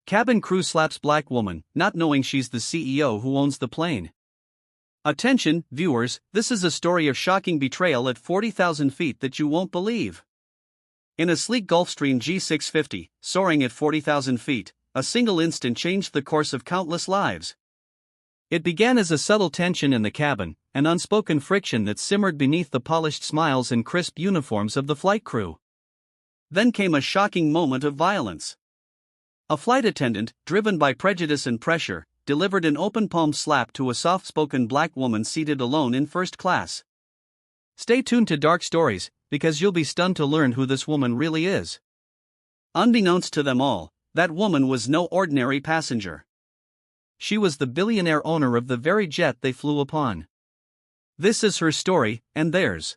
Cabin crew slaps black woman, not knowing she's the CEO who owns the plane. Attention, viewers, this is a story of shocking betrayal at 40,000 feet that you won't believe. In a sleek Gulfstream G650, soaring at 40,000 feet, a single instant changed the course of countless lives. It began as a subtle tension in the cabin, an unspoken friction that simmered beneath the polished smiles and crisp uniforms of the flight crew. Then came a shocking moment of violence. A flight attendant, driven by prejudice and pressure, delivered an open-palmed slap to a soft-spoken black woman seated alone in first class. Stay tuned to Dark Stories, because you'll be stunned to learn who this woman really is. Unbeknownst to them all, that woman was no ordinary passenger. She was the billionaire owner of the very jet they flew upon. This is her story, and theirs.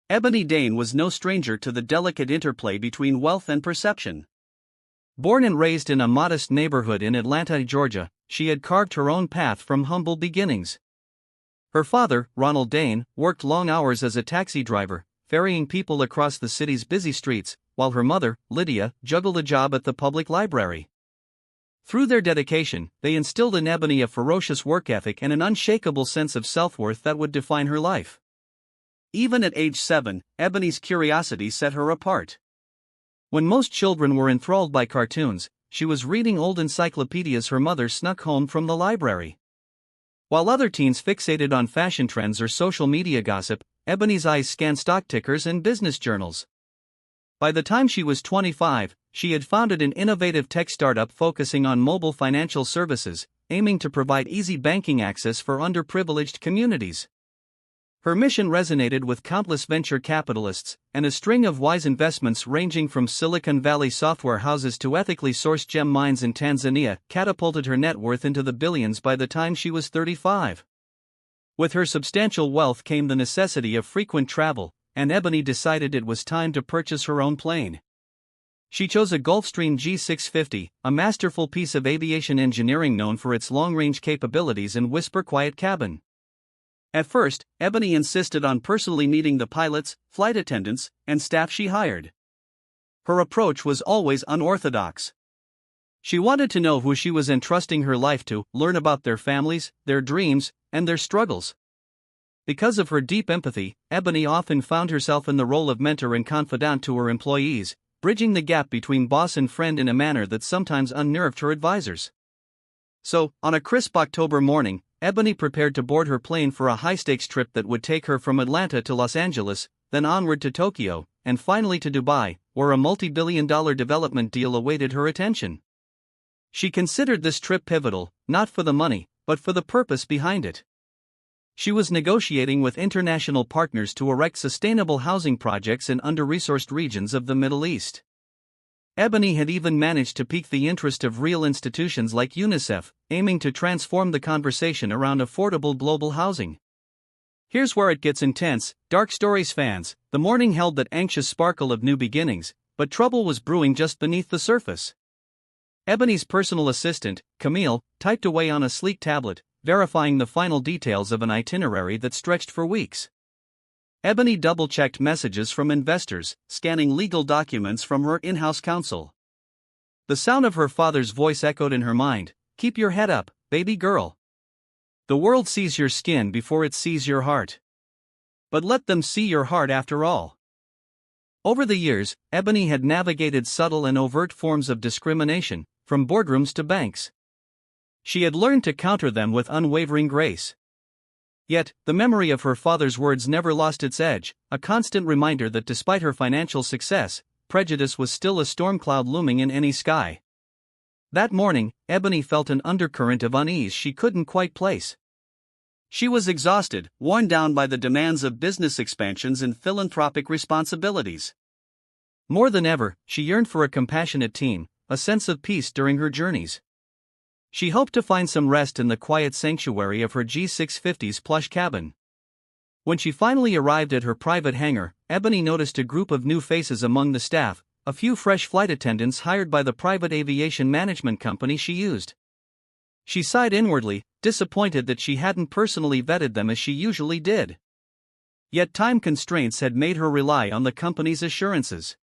Ebony Dayne was no stranger to the delicate interplay between wealth and perception. Born and raised in a modest neighborhood in Atlanta, Georgia, she had carved her own path from humble beginnings. Her father, Ronald Dayne, worked long hours as a taxi driver, ferrying people across the city's busy streets, while her mother, Lydia, juggled a job at the public library. Through their dedication, they instilled in Ebony a ferocious work ethic and an unshakable sense of self-worth that would define her life. Even at age 7, Ebony's curiosity set her apart. When most children were enthralled by cartoons, she was reading old encyclopedias her mother snuck home from the library. While other teens fixated on fashion trends or social media gossip, Ebony's eyes scanned stock tickers and business journals. By the time she was 25, she had founded an innovative tech startup focusing on mobile financial services, aiming to provide easy banking access for underprivileged communities. Her mission resonated with countless venture capitalists, and a string of wise investments ranging from Silicon Valley software houses to ethically sourced gem mines in Tanzania catapulted her net worth into the billions by the time she was 35. With her substantial wealth came the necessity of frequent travel, and Ebony decided it was time to purchase her own plane. She chose a Gulfstream G650, a masterful piece of aviation engineering known for its long-range capabilities and whisper-quiet cabin. At first, Ebony insisted on personally meeting the pilots, flight attendants, and staff she hired. Her approach was always unorthodox. She wanted to know who she was entrusting her life to, learn about their families, their dreams, and their struggles. Because of her deep empathy, Ebony often found herself in the role of mentor and confidant to her employees, bridging the gap between boss and friend in a manner that sometimes unnerved her advisors. So, on a crisp October morning, Ebony prepared to board her plane for a high-stakes trip that would take her from Atlanta to Los Angeles, then onward to Tokyo, and finally to Dubai, where a multi-billion-dollar development deal awaited her attention. She considered this trip pivotal, not for the money, but for the purpose behind it. She was negotiating with international partners to erect sustainable housing projects in under-resourced regions of the Middle East. Ebony had even managed to pique the interest of real institutions like UNICEF, aiming to transform the conversation around affordable global housing. Here's where it gets intense, Dark Stories fans. The morning held that anxious sparkle of new beginnings, but trouble was brewing just beneath the surface. Ebony's personal assistant, Camille, typed away on a sleek tablet, verifying the final details of an itinerary that stretched for weeks. Ebony double-checked messages from investors, scanning legal documents from her in-house counsel. The sound of her father's voice echoed in her mind, "Keep your head up, baby girl. The world sees your skin before it sees your heart. But let them see your heart after all." Over the years, Ebony had navigated subtle and overt forms of discrimination, from boardrooms to banks. She had learned to counter them with unwavering grace. Yet, the memory of her father's words never lost its edge, a constant reminder that despite her financial success, prejudice was still a storm cloud looming in any sky. That morning, Ebony felt an undercurrent of unease she couldn't quite place. She was exhausted, worn down by the demands of business expansions and philanthropic responsibilities. More than ever, she yearned for a compassionate team, a sense of peace during her journeys. She hoped to find some rest in the quiet sanctuary of her G650's plush cabin. When she finally arrived at her private hangar, Ebony noticed a group of new faces among the staff, a few fresh flight attendants hired by the private aviation management company she used. She sighed inwardly, disappointed that she hadn't personally vetted them as she usually did. Yet time constraints had made her rely on the company's assurances.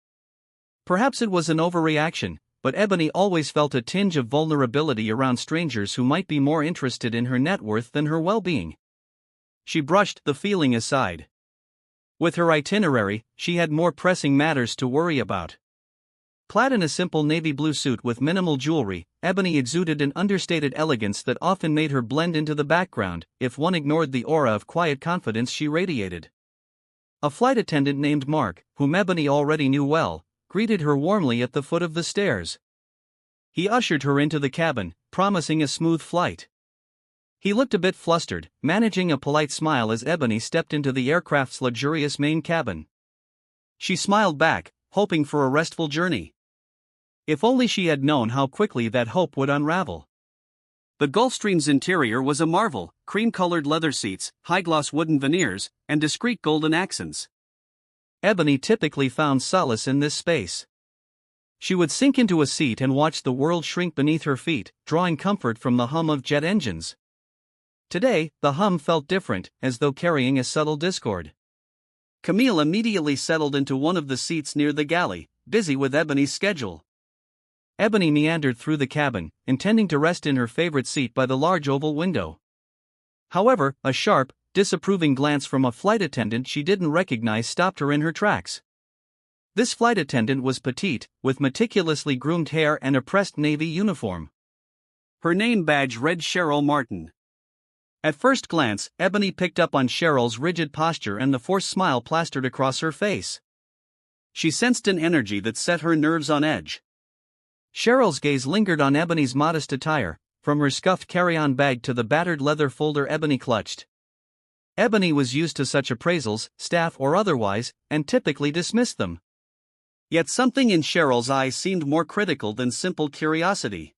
Perhaps it was an overreaction, but Ebony always felt a tinge of vulnerability around strangers who might be more interested in her net worth than her well-being. She brushed the feeling aside. With her itinerary, she had more pressing matters to worry about. Clad in a simple navy blue suit with minimal jewelry, Ebony exuded an understated elegance that often made her blend into the background, if one ignored the aura of quiet confidence she radiated. A flight attendant named Mark, whom Ebony already knew well, greeted her warmly at the foot of the stairs. He ushered her into the cabin, promising a smooth flight. He looked a bit flustered, managing a polite smile as Ebony stepped into the aircraft's luxurious main cabin. She smiled back, hoping for a restful journey. If only she had known how quickly that hope would unravel. The Gulfstream's interior was a marvel: cream-colored leather seats, high-gloss wooden veneers, and discreet golden accents. Ebony typically found solace in this space. She would sink into a seat and watch the world shrink beneath her feet, drawing comfort from the hum of jet engines. Today, the hum felt different, as though carrying a subtle discord. Camille immediately settled into one of the seats near the galley, busy with Ebony's schedule. Ebony meandered through the cabin, intending to rest in her favorite seat by the large oval window. However, a sharp, disapproving glance from a flight attendant she didn't recognize stopped her in her tracks. This flight attendant was petite, with meticulously groomed hair and a pressed navy uniform. Her name badge read Cheryl Martin. At first glance, Ebony picked up on Cheryl's rigid posture and the forced smile plastered across her face. She sensed an energy that set her nerves on edge. Cheryl's gaze lingered on Ebony's modest attire, from her scuffed carry-on bag to the battered leather folder Ebony clutched. Ebony was used to such appraisals, staff or otherwise, and typically dismissed them. Yet something in Cheryl's eyes seemed more critical than simple curiosity.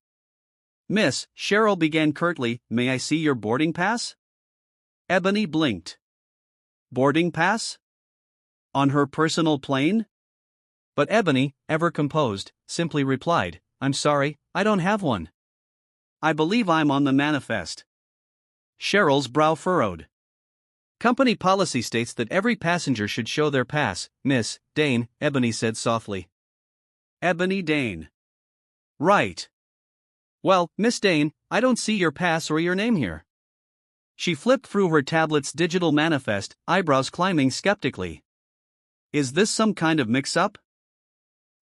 "Miss," Cheryl began curtly, "may I see your boarding pass?" Ebony blinked. Boarding pass? On her personal plane? But Ebony, ever composed, simply replied, "I'm sorry, I don't have one." "I believe I'm on the manifest." Cheryl's brow furrowed. "Company policy states that every passenger should show their pass, Miss Dayne," Ebony said softly. Ebony Dayne. Right. Well, Miss Dayne, I don't see your pass or your name here. She flipped through her tablet's digital manifest, eyebrows climbing skeptically. Is this some kind of mix-up?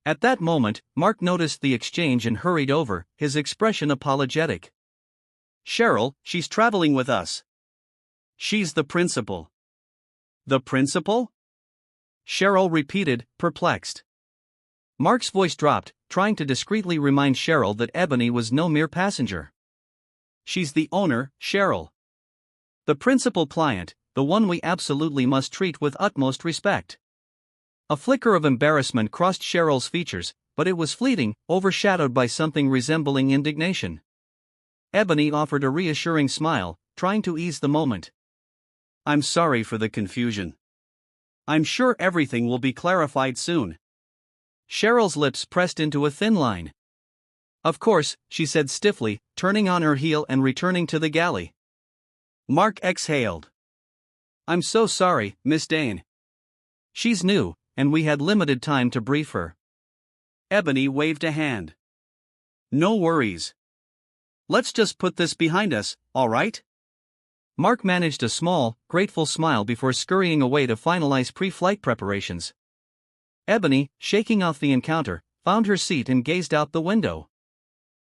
At that moment, Mark noticed the exchange and hurried over, his expression apologetic. "Cheryl, she's traveling with us." "She's the principal." "The principal?" Cheryl repeated, perplexed. Mark's voice dropped, trying to discreetly remind Cheryl that Ebony was no mere passenger. "She's the owner, Cheryl. The principal client, the one we absolutely must treat with utmost respect." A flicker of embarrassment crossed Cheryl's features, but it was fleeting, overshadowed by something resembling indignation. Ebony offered a reassuring smile, trying to ease the moment. "I'm sorry for the confusion. I'm sure everything will be clarified soon." Cheryl's lips pressed into a thin line. "Of course," she said stiffly, turning on her heel and returning to the galley. Mark exhaled. "I'm so sorry, Miss Dayne. She's new, and we had limited time to brief her." Ebony waved a hand. "No worries. Let's just put this behind us, all right?" Mark managed a small, grateful smile before scurrying away to finalize pre-flight preparations. Ebony, shaking off the encounter, found her seat and gazed out the window.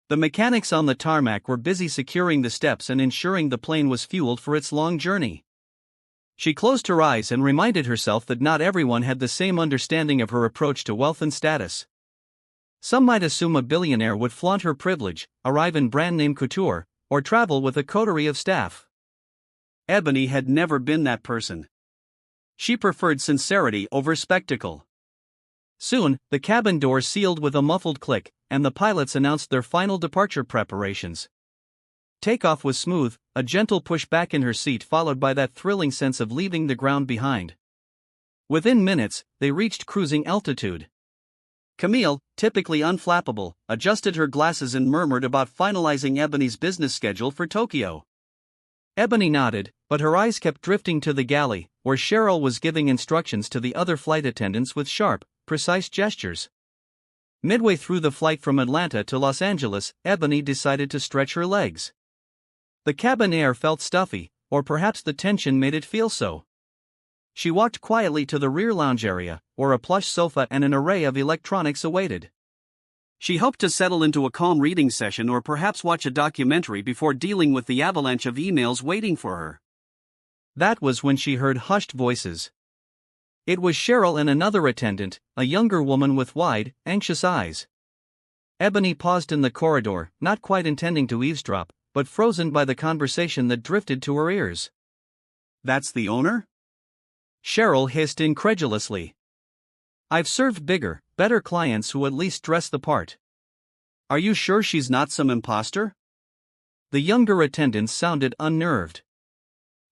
The mechanics on the tarmac were busy securing the steps and ensuring the plane was fueled for its long journey. She closed her eyes and reminded herself that not everyone had the same understanding of her approach to wealth and status. Some might assume a billionaire would flaunt her privilege, arrive in brand-name couture, or travel with a coterie of staff. Ebony had never been that person. She preferred sincerity over spectacle. Soon, the cabin door sealed with a muffled click, and the pilots announced their final departure preparations. Takeoff was smooth, a gentle push back in her seat followed by that thrilling sense of leaving the ground behind. Within minutes, they reached cruising altitude. Camille, typically unflappable, adjusted her glasses and murmured about finalizing Ebony's business schedule for Tokyo. Ebony nodded, but her eyes kept drifting to the galley, where Cheryl was giving instructions to the other flight attendants with sharp, precise gestures. Midway through the flight from Atlanta to Los Angeles, Ebony decided to stretch her legs. The cabin air felt stuffy, or perhaps the tension made it feel so. She walked quietly to the rear lounge area, where a plush sofa and an array of electronics awaited. She hoped to settle into a calm reading session or perhaps watch a documentary before dealing with the avalanche of emails waiting for her. That was when she heard hushed voices. It was Cheryl and another attendant, a younger woman with wide, anxious eyes. Ebony paused in the corridor, not quite intending to eavesdrop, but frozen by the conversation that drifted to her ears. "That's the owner?" Cheryl hissed incredulously. "I've served bigger, better clients who at least dress the part. Are you sure she's not some imposter?" The younger attendant sounded unnerved.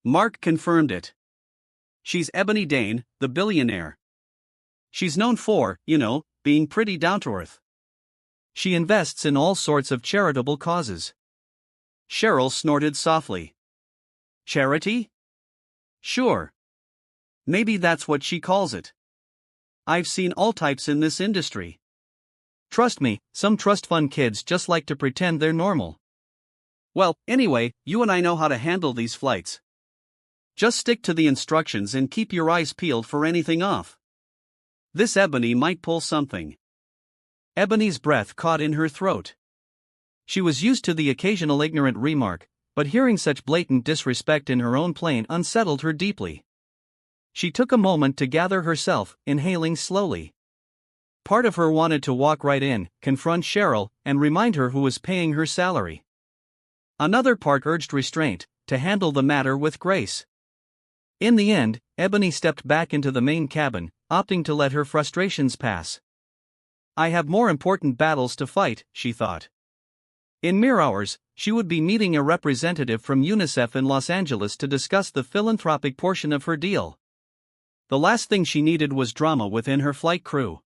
Mark confirmed it. "She's Ebony Dayne, the billionaire. She's known for, being pretty down-to-earth. She invests in all sorts of charitable causes." Cheryl snorted softly. "Charity? Sure. Maybe that's what she calls it. I've seen all types in this industry. Trust me, some trust fund kids just like to pretend they're normal. Well, anyway, you and I know how to handle these flights. Just stick to the instructions and keep your eyes peeled for anything off. This Ebony might pull something." Ebony's breath caught in her throat. She was used to the occasional ignorant remark, but hearing such blatant disrespect in her own plane unsettled her deeply. She took a moment to gather herself, inhaling slowly. Part of her wanted to walk right in, confront Cheryl, and remind her who was paying her salary. Another part urged restraint, to handle the matter with grace. In the end, Ebony stepped back into the main cabin, opting to let her frustrations pass. "I have more important battles to fight," she thought. In mere hours, she would be meeting a representative from UNICEF in Los Angeles to discuss the philanthropic portion of her deal. The last thing she needed was drama within her flight crew.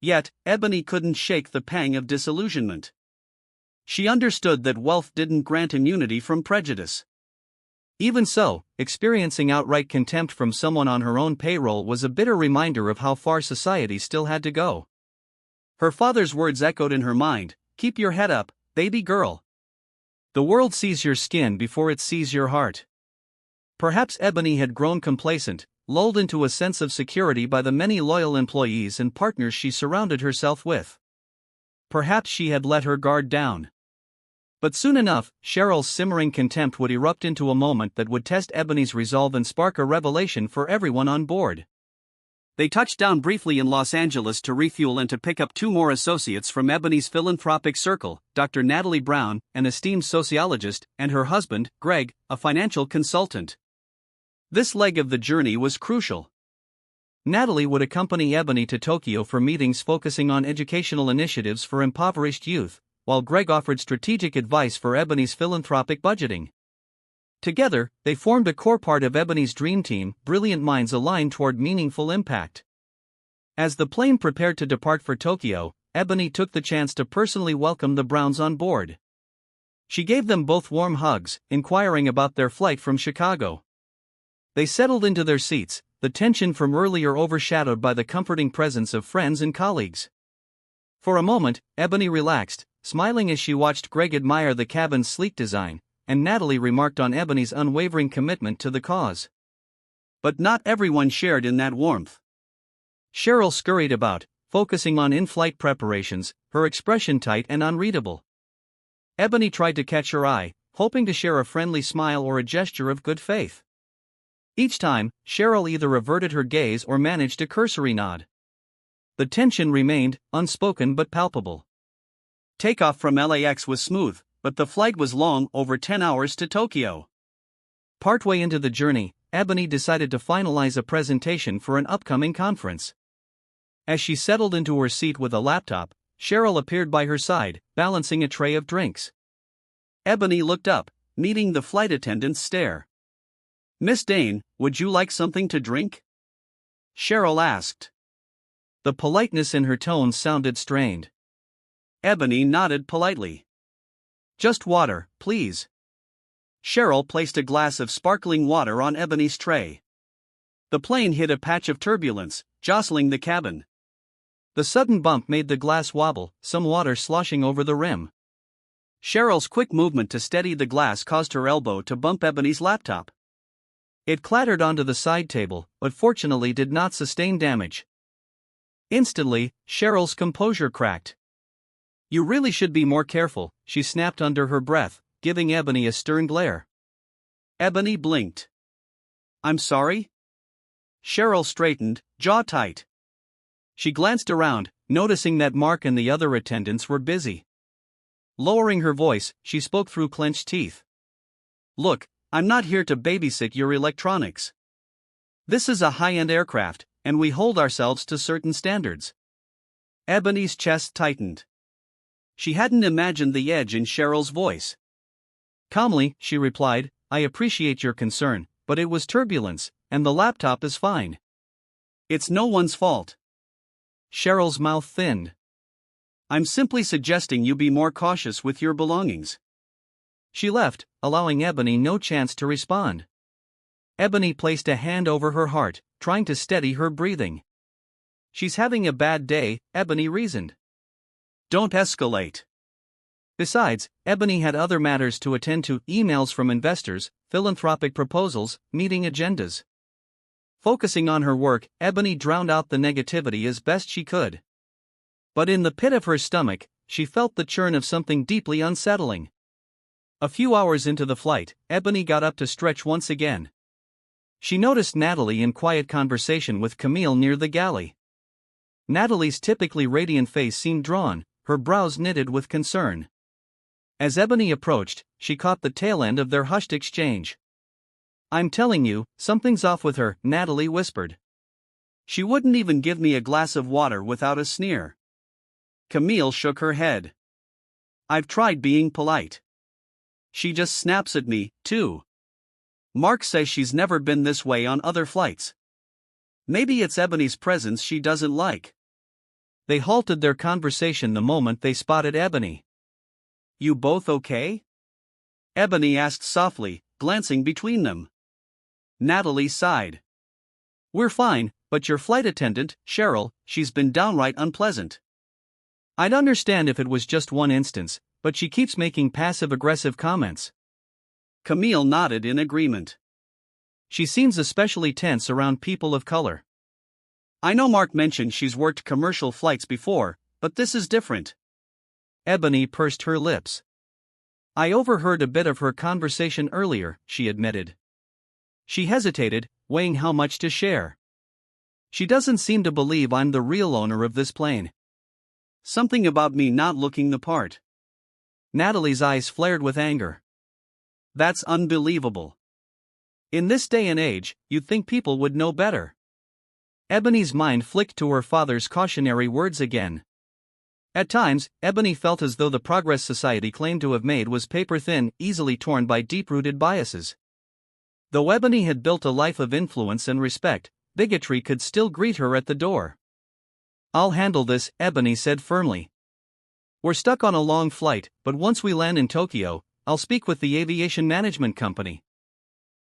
Yet, Ebony couldn't shake the pang of disillusionment. She understood that wealth didn't grant immunity from prejudice. Even so, experiencing outright contempt from someone on her own payroll was a bitter reminder of how far society still had to go. Her father's words echoed in her mind, "Keep your head up, baby girl. The world sees your skin before it sees your heart." Perhaps Ebony had grown complacent, lulled into a sense of security by the many loyal employees and partners she surrounded herself with. Perhaps she had let her guard down. But soon enough, Cheryl's simmering contempt would erupt into a moment that would test Ebony's resolve and spark a revelation for everyone on board. They touched down briefly in Los Angeles to refuel and to pick up two more associates from Ebony's philanthropic circle, Dr. Natalie Brown, an esteemed sociologist, and her husband, Greg, a financial consultant. This leg of the journey was crucial. Natalie would accompany Ebony to Tokyo for meetings focusing on educational initiatives for impoverished youth, while Greg offered strategic advice for Ebony's philanthropic budgeting. Together, they formed a core part of Ebony's dream team, brilliant minds aligned toward meaningful impact. As the plane prepared to depart for Tokyo, Ebony took the chance to personally welcome the Browns on board. She gave them both warm hugs, inquiring about their flight from Chicago. They settled into their seats, the tension from earlier overshadowed by the comforting presence of friends and colleagues. For a moment, Ebony relaxed, smiling as she watched Greg admire the cabin's sleek design, and Natalie remarked on Ebony's unwavering commitment to the cause. But not everyone shared in that warmth. Cheryl scurried about, focusing on in-flight preparations, her expression tight and unreadable. Ebony tried to catch her eye, hoping to share a friendly smile or a gesture of good faith. Each time, Cheryl either averted her gaze or managed a cursory nod. The tension remained, unspoken but palpable. Takeoff from LAX was smooth, but the flight was long, over 10 hours to Tokyo. Partway into the journey, Ebony decided to finalize a presentation for an upcoming conference. As she settled into her seat with a laptop, Cheryl appeared by her side, balancing a tray of drinks. Ebony looked up, meeting the flight attendant's stare. "Miss Dayne, would you like something to drink?" Cheryl asked. The politeness in her tone sounded strained. Ebony nodded politely. "Just water, please." Cheryl placed a glass of sparkling water on Ebony's tray. The plane hit a patch of turbulence, jostling the cabin. The sudden bump made the glass wobble, some water sloshing over the rim. Cheryl's quick movement to steady the glass caused her elbow to bump Ebony's laptop. It clattered onto the side table, but fortunately did not sustain damage. Instantly, Cheryl's composure cracked. "You really should be more careful," she snapped under her breath, giving Ebony a stern glare. Ebony blinked. "I'm sorry?" Cheryl straightened, jaw tight. She glanced around, noticing that Mark and the other attendants were busy. Lowering her voice, she spoke through clenched teeth. "Look, I'm not here to babysit your electronics. This is a high-end aircraft, and we hold ourselves to certain standards." Ebony's chest tightened. She hadn't imagined the edge in Cheryl's voice. Calmly, she replied, "I appreciate your concern, but it was turbulence, and the laptop is fine. It's no one's fault." Cheryl's mouth thinned. "I'm simply suggesting you be more cautious with your belongings." She left, allowing Ebony no chance to respond. Ebony placed a hand over her heart, trying to steady her breathing. "She's having a bad day," Ebony reasoned. "Don't escalate." Besides, Ebony had other matters to attend to: emails from investors, philanthropic proposals, meeting agendas. Focusing on her work, Ebony drowned out the negativity as best she could. But in the pit of her stomach, she felt the churn of something deeply unsettling. A few hours into the flight, Ebony got up to stretch once again. She noticed Natalie in quiet conversation with Camille near the galley. Natalie's typically radiant face seemed drawn, her brows knitted with concern. As Ebony approached, she caught the tail end of their hushed exchange. "I'm telling you, something's off with her," Natalie whispered. "She wouldn't even give me a glass of water without a sneer." Camille shook her head. "I've tried being polite. She just snaps at me, too. Mark says she's never been this way on other flights. Maybe it's Ebony's presence she doesn't like." They halted their conversation the moment they spotted Ebony. "You both okay?" Ebony asked softly, glancing between them. Natalie sighed. "We're fine, but your flight attendant, Cheryl, she's been downright unpleasant. I'd understand if it was just one instance, but she keeps making passive-aggressive comments." Camille nodded in agreement. "She seems especially tense around people of color. I know Mark mentioned she's worked commercial flights before, but this is different." Ebony pursed her lips. "I overheard a bit of her conversation earlier," she admitted. She hesitated, weighing how much to share. "She doesn't seem to believe I'm the real owner of this plane. Something about me not looking the part." Natalie's eyes flared with anger. "That's unbelievable. In this day and age, you'd think people would know better." Ebony's mind flicked to her father's cautionary words again. At times, Ebony felt as though the progress society claimed to have made was paper-thin, easily torn by deep-rooted biases. Though Ebony had built a life of influence and respect, bigotry could still greet her at the door. "I'll handle this," Ebony said firmly. "We're stuck on a long flight, but once we land in Tokyo, I'll speak with the aviation management company.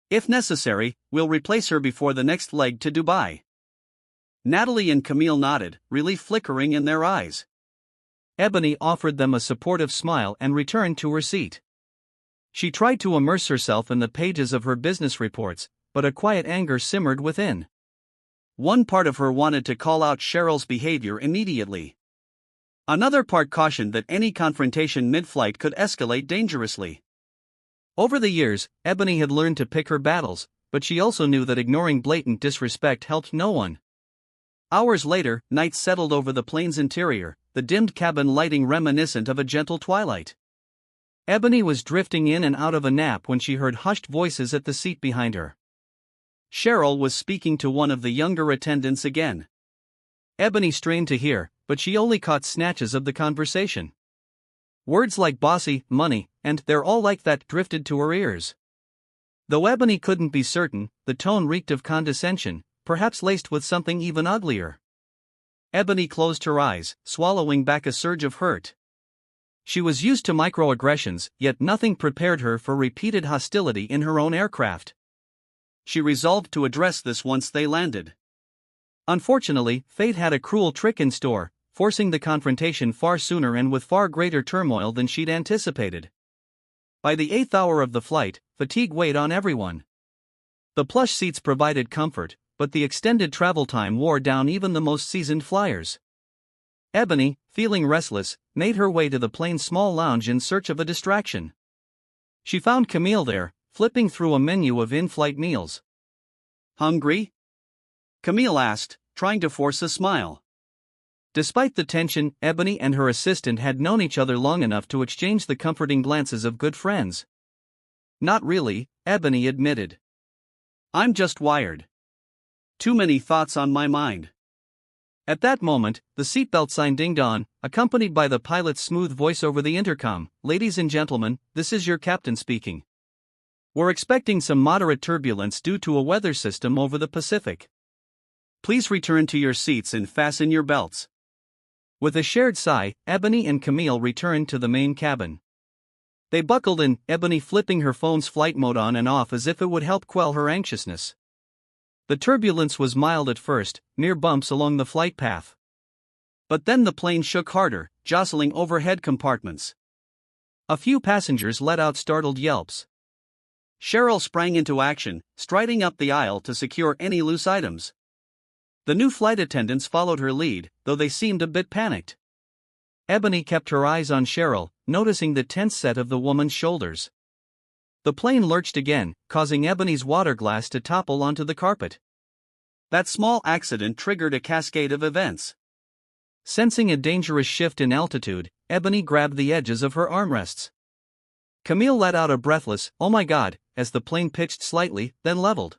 If necessary, we'll replace her before the next leg to Dubai." Natalie and Camille nodded, relief flickering in their eyes. Ebony offered them a supportive smile and returned to her seat. She tried to immerse herself in the pages of her business reports, but a quiet anger simmered within. One part of her wanted to call out Cheryl's behavior immediately. Another part cautioned that any confrontation mid-flight could escalate dangerously. Over the years, Ebony had learned to pick her battles, but she also knew that ignoring blatant disrespect helped no one. Hours later, night settled over the plane's interior, the dimmed cabin lighting reminiscent of a gentle twilight. Ebony was drifting in and out of a nap when she heard hushed voices at the seat behind her. Cheryl was speaking to one of the younger attendants again. Ebony strained to hear, but she only caught snatches of the conversation. Words like bossy, money, and "they're all like that" drifted to her ears. Though Ebony couldn't be certain, the tone reeked of condescension, perhaps laced with something even uglier. Ebony closed her eyes, swallowing back a surge of hurt. She was used to microaggressions, yet nothing prepared her for repeated hostility in her own aircraft. She resolved to address this once they landed. Unfortunately, fate had a cruel trick in store. forcing the confrontation far sooner and with far greater turmoil than she'd anticipated. By the 8th hour of the flight, fatigue weighed on everyone. The plush seats provided comfort, but the extended travel time wore down even the most seasoned flyers. Ebony, feeling restless, made her way to the plane's small lounge in search of a distraction. She found Camille there, flipping through a menu of in-flight meals. "Hungry?" Camille asked, trying to force a smile. Despite the tension, Ebony and her assistant had known each other long enough to exchange the comforting glances of good friends. "Not really," Ebony admitted. "I'm just wired. Too many thoughts on my mind." At that moment, the seatbelt sign dinged on, accompanied by the pilot's smooth voice over the intercom. "Ladies and gentlemen, this is your captain speaking. We're expecting some moderate turbulence due to a weather system over the Pacific. Please return to your seats and fasten your belts." With a shared sigh, Ebony and Camille returned to the main cabin. They buckled in, Ebony flipping her phone's flight mode on and off as if it would help quell her anxiousness. The turbulence was mild at first, mere bumps along the flight path. But then the plane shook harder, jostling overhead compartments. A few passengers let out startled yelps. Cheryl sprang into action, striding up the aisle to secure any loose items. The new flight attendants followed her lead, though they seemed a bit panicked. Ebony kept her eyes on Cheryl, noticing the tense set of the woman's shoulders. The plane lurched again, causing Ebony's water glass to topple onto the carpet. That small accident triggered a cascade of events. Sensing a dangerous shift in altitude, Ebony grabbed the edges of her armrests. Camille let out a breathless, "Oh my God," as the plane pitched slightly, then leveled.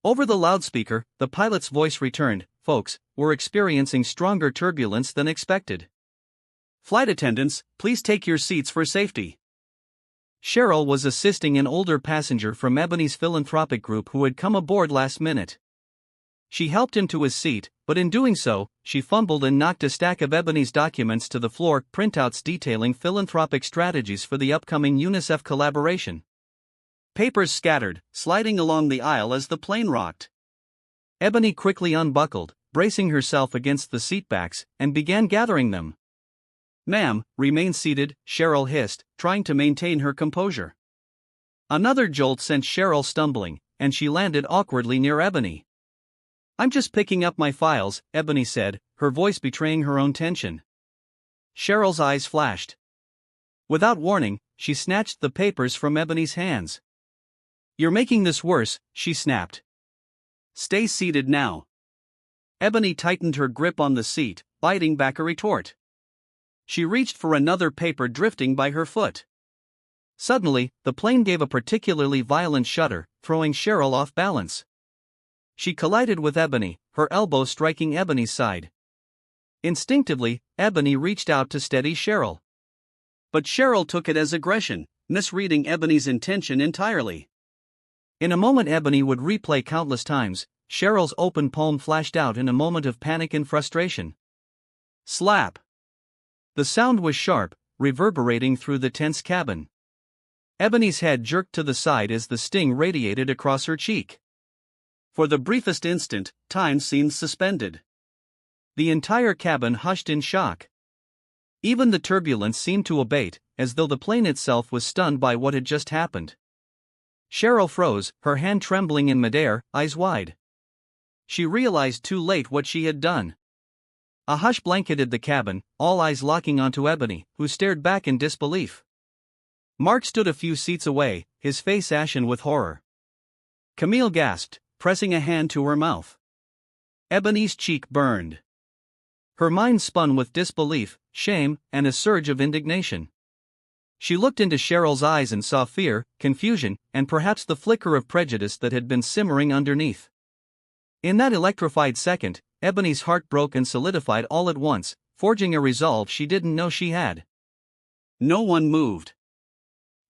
Over the loudspeaker, the pilot's voice returned, "Folks, we're experiencing stronger turbulence than expected. Flight attendants, please take your seats for safety." Cheryl was assisting an older passenger from Ebony's philanthropic group who had come aboard last minute. She helped him to his seat, but in doing so, she fumbled and knocked a stack of Ebony's documents to the floor, printouts detailing philanthropic strategies for the upcoming UNICEF collaboration. Papers scattered, sliding along the aisle as the plane rocked. Ebony quickly unbuckled, bracing herself against the seatbacks, and began gathering them. "Ma'am, remain seated," Cheryl hissed, trying to maintain her composure. Another jolt sent Cheryl stumbling, and she landed awkwardly near Ebony. "I'm just picking up my files," Ebony said, her voice betraying her own tension. Cheryl's eyes flashed. Without warning, she snatched the papers from Ebony's hands. "You're making this worse," she snapped. "Stay seated now." Ebony tightened her grip on the seat, biting back a retort. She reached for another paper drifting by her foot. Suddenly, the plane gave a particularly violent shudder, throwing Cheryl off balance. She collided with Ebony, her elbow striking Ebony's side. Instinctively, Ebony reached out to steady Cheryl. But Cheryl took it as aggression, misreading Ebony's intention entirely. In a moment Ebony would replay countless times, Cheryl's open palm flashed out in a moment of panic and frustration. Slap! The sound was sharp, reverberating through the tense cabin. Ebony's head jerked to the side as the sting radiated across her cheek. For the briefest instant, time seemed suspended. The entire cabin hushed in shock. Even the turbulence seemed to abate, as though the plane itself was stunned by what had just happened. Cheryl froze, her hand trembling in midair, eyes wide. She realized too late what she had done. A hush blanketed the cabin, all eyes locking onto Ebony, who stared back in disbelief. Mark stood a few seats away, his face ashen with horror. Camille gasped, pressing a hand to her mouth. Ebony's cheek burned. Her mind spun with disbelief, shame, and a surge of indignation. She looked into Cheryl's eyes and saw fear, confusion, and perhaps the flicker of prejudice that had been simmering underneath. In that electrified second, Ebony's heart broke and solidified all at once, forging a resolve she didn't know she had. No one moved.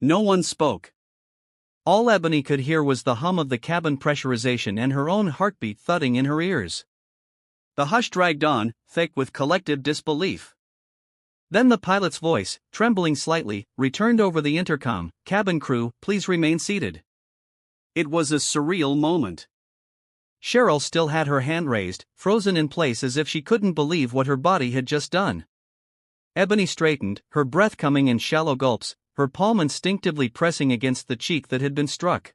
No one spoke. All Ebony could hear was the hum of the cabin pressurization and her own heartbeat thudding in her ears. The hush dragged on, thick with collective disbelief. Then the pilot's voice, trembling slightly, returned over the intercom, "Cabin crew, please remain seated." It was a surreal moment. Cheryl still had her hand raised, frozen in place as if she couldn't believe what her body had just done. Ebony straightened, her breath coming in shallow gulps, her palm instinctively pressing against the cheek that had been struck.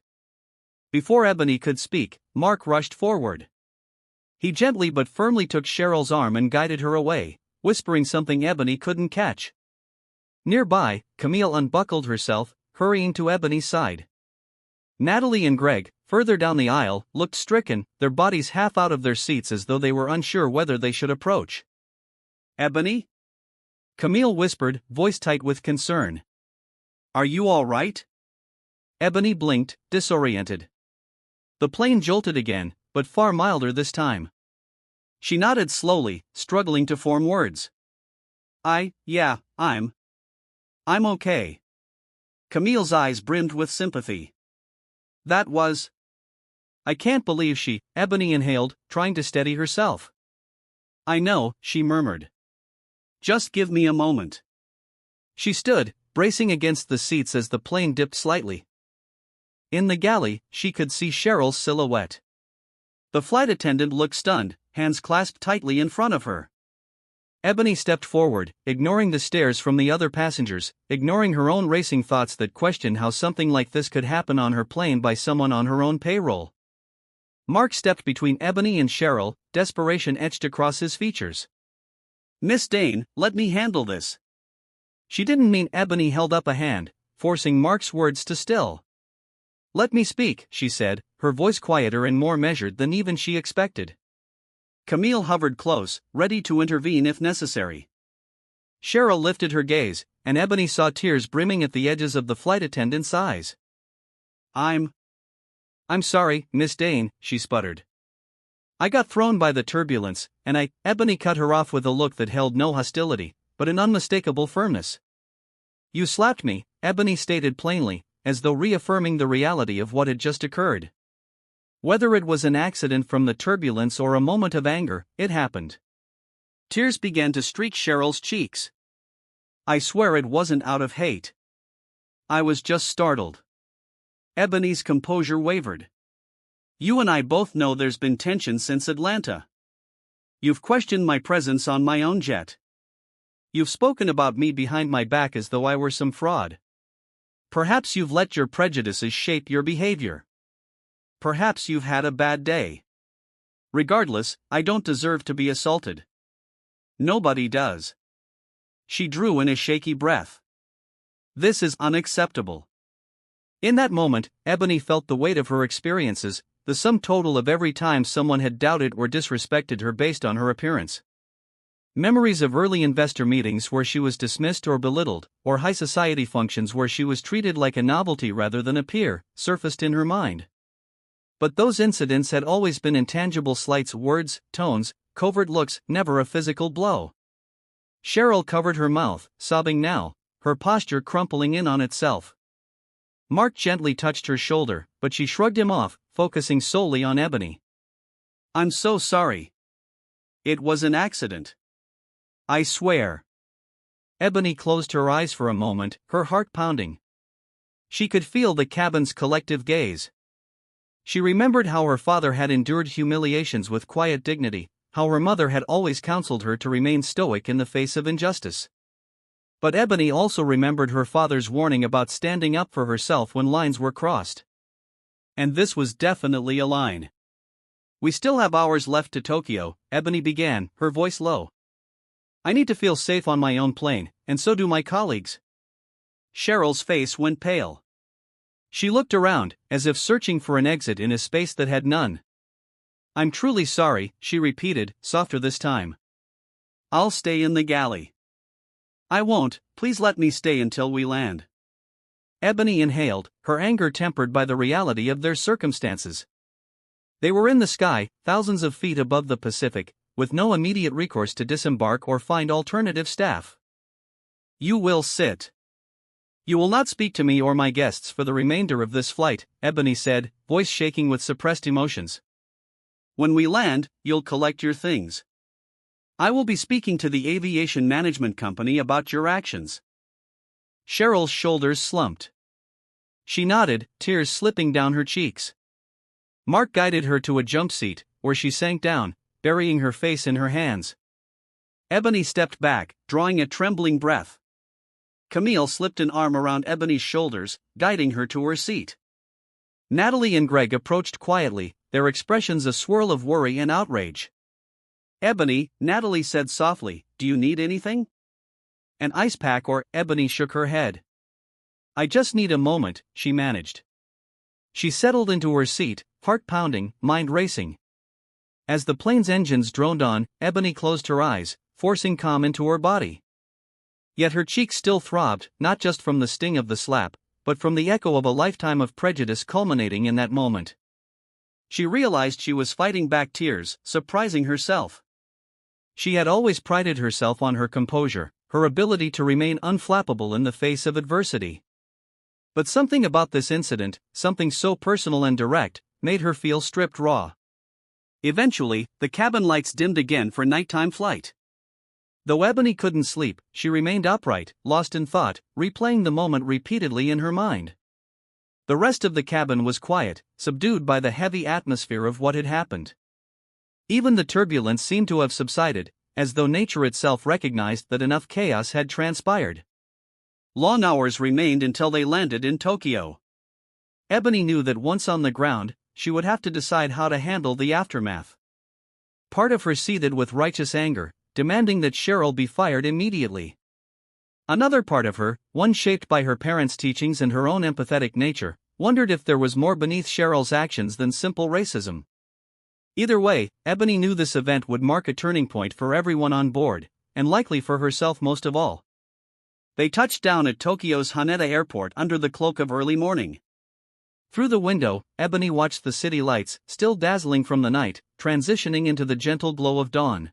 Before Ebony could speak, Mark rushed forward. He gently but firmly took Cheryl's arm and guided her away, whispering something Ebony couldn't catch. Nearby, Camille unbuckled herself, hurrying to Ebony's side. Natalie and Greg, further down the aisle, looked stricken, their bodies half out of their seats as though they were unsure whether they should approach. "Ebony?" Camille whispered, voice tight with concern. "Are you all right?" Ebony blinked, disoriented. The plane jolted again, but far milder this time. She nodded slowly, struggling to form words. Yeah, I'm okay." Camille's eyes brimmed with sympathy. "That was... I can't believe she..." Ebony inhaled, trying to steady herself. "I know," she murmured. "Just give me a moment." She stood, bracing against the seats as the plane dipped slightly. In the galley, she could see Cheryl's silhouette. The flight attendant looked stunned, hands clasped tightly in front of her. Ebony stepped forward, ignoring the stares from the other passengers, ignoring her own racing thoughts that questioned how something like this could happen on her plane by someone on her own payroll. Mark stepped between Ebony and Cheryl, desperation etched across his features. "Miss Dayne, let me handle this." She didn't mean Ebony held up a hand, forcing Mark's words to still. "Let me speak," she said, her voice quieter and more measured than even she expected. Camille hovered close, ready to intervene if necessary. Cheryl lifted her gaze, and Ebony saw tears brimming at the edges of the flight attendant's eyes. I'm sorry, Miss Dayne," she sputtered. "I got thrown by the turbulence, and Ebony cut her off with a look that held no hostility, but an unmistakable firmness. "You slapped me," Ebony stated plainly, as though reaffirming the reality of what had just occurred. Whether it was an accident from the turbulence or a moment of anger, it happened. Tears began to streak Cheryl's cheeks. "I swear it wasn't out of hate. I was just startled." Ebony's composure wavered. "You and I both know there's been tension since Atlanta. You've questioned my presence on my own jet. You've spoken about me behind my back as though I were some fraud. Perhaps you've let your prejudices shape your behavior. Perhaps you've had a bad day. Regardless, I don't deserve to be assaulted. Nobody does." She drew in a shaky breath. "This is unacceptable." In that moment, Ebony felt the weight of her experiences, the sum total of every time someone had doubted or disrespected her based on her appearance. Memories of early investor meetings where she was dismissed or belittled, or high society functions where she was treated like a novelty rather than a peer, surfaced in her mind. But those incidents had always been intangible slights, words, tones, covert looks, never a physical blow. Cheryl covered her mouth, sobbing now, her posture crumpling in on itself. Mark gently touched her shoulder, but she shrugged him off, focusing solely on Ebony. "I'm so sorry. It was an accident. I swear." Ebony closed her eyes for a moment, her heart pounding. She could feel the cabin's collective gaze. She remembered how her father had endured humiliations with quiet dignity, how her mother had always counseled her to remain stoic in the face of injustice. But Ebony also remembered her father's warning about standing up for herself when lines were crossed. And this was definitely a line. "We still have hours left to Tokyo," Ebony began, her voice low. "I need to feel safe on my own plane, and so do my colleagues." Cheryl's face went pale. She looked around, as if searching for an exit in a space that had none. "I'm truly sorry," she repeated, softer this time. "I'll stay in the galley." "I won't, please let me stay until we land." Ebony inhaled, her anger tempered by the reality of their circumstances. They were in the sky, thousands of feet above the Pacific, with no immediate recourse to disembark or find alternative staff. "You will sit. You will not speak to me or my guests for the remainder of this flight," Ebony said, voice shaking with suppressed emotions. "When we land, you'll collect your things. I will be speaking to the aviation management company about your actions." Cheryl's shoulders slumped. She nodded, tears slipping down her cheeks. Mark guided her to a jump seat, where she sank down, burying her face in her hands. Ebony stepped back, drawing a trembling breath. Camille slipped an arm around Ebony's shoulders, guiding her to her seat. Natalie and Greg approached quietly, their expressions a swirl of worry and outrage. "Ebony," Natalie said softly, "do you need anything? An ice pack or?" Ebony shook her head. "I just need a moment," she managed. She settled into her seat, heart pounding, mind racing. As the plane's engines droned on, Ebony closed her eyes, forcing calm into her body. Yet her cheeks still throbbed, not just from the sting of the slap, but from the echo of a lifetime of prejudice culminating in that moment. She realized she was fighting back tears, surprising herself. She had always prided herself on her composure, her ability to remain unflappable in the face of adversity. But something about this incident, something so personal and direct, made her feel stripped raw. Eventually, the cabin lights dimmed again for nighttime flight. Though Ebony couldn't sleep, she remained upright, lost in thought, replaying the moment repeatedly in her mind. The rest of the cabin was quiet, subdued by the heavy atmosphere of what had happened. Even the turbulence seemed to have subsided, as though nature itself recognized that enough chaos had transpired. Long hours remained until they landed in Tokyo. Ebony knew that once on the ground, she would have to decide how to handle the aftermath. Part of her seethed with righteous anger, demanding that Cheryl be fired immediately. Another part of her, one shaped by her parents' teachings and her own empathetic nature, wondered if there was more beneath Cheryl's actions than simple racism. Either way, Ebony knew this event would mark a turning point for everyone on board, and likely for herself most of all. They touched down at Tokyo's Haneda Airport under the cloak of early morning. Through the window, Ebony watched the city lights, still dazzling from the night, transitioning into the gentle glow of dawn.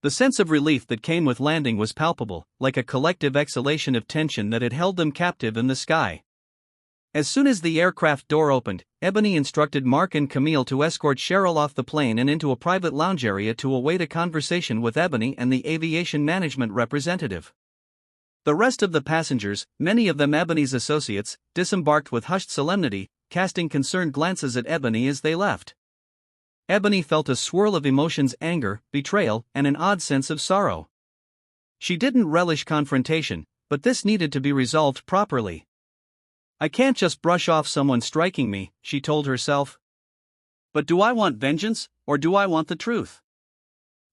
The sense of relief that came with landing was palpable, like a collective exhalation of tension that had held them captive in the sky. As soon as the aircraft door opened, Ebony instructed Mark and Camille to escort Cheryl off the plane and into a private lounge area to await a conversation with Ebony and the aviation management representative. The rest of the passengers, many of them Ebony's associates, disembarked with hushed solemnity, casting concerned glances at Ebony as they left. Ebony felt a swirl of emotions: anger, betrayal, and an odd sense of sorrow. She didn't relish confrontation, but this needed to be resolved properly. "I can't just brush off someone striking me," she told herself. "But do I want vengeance, or do I want the truth?"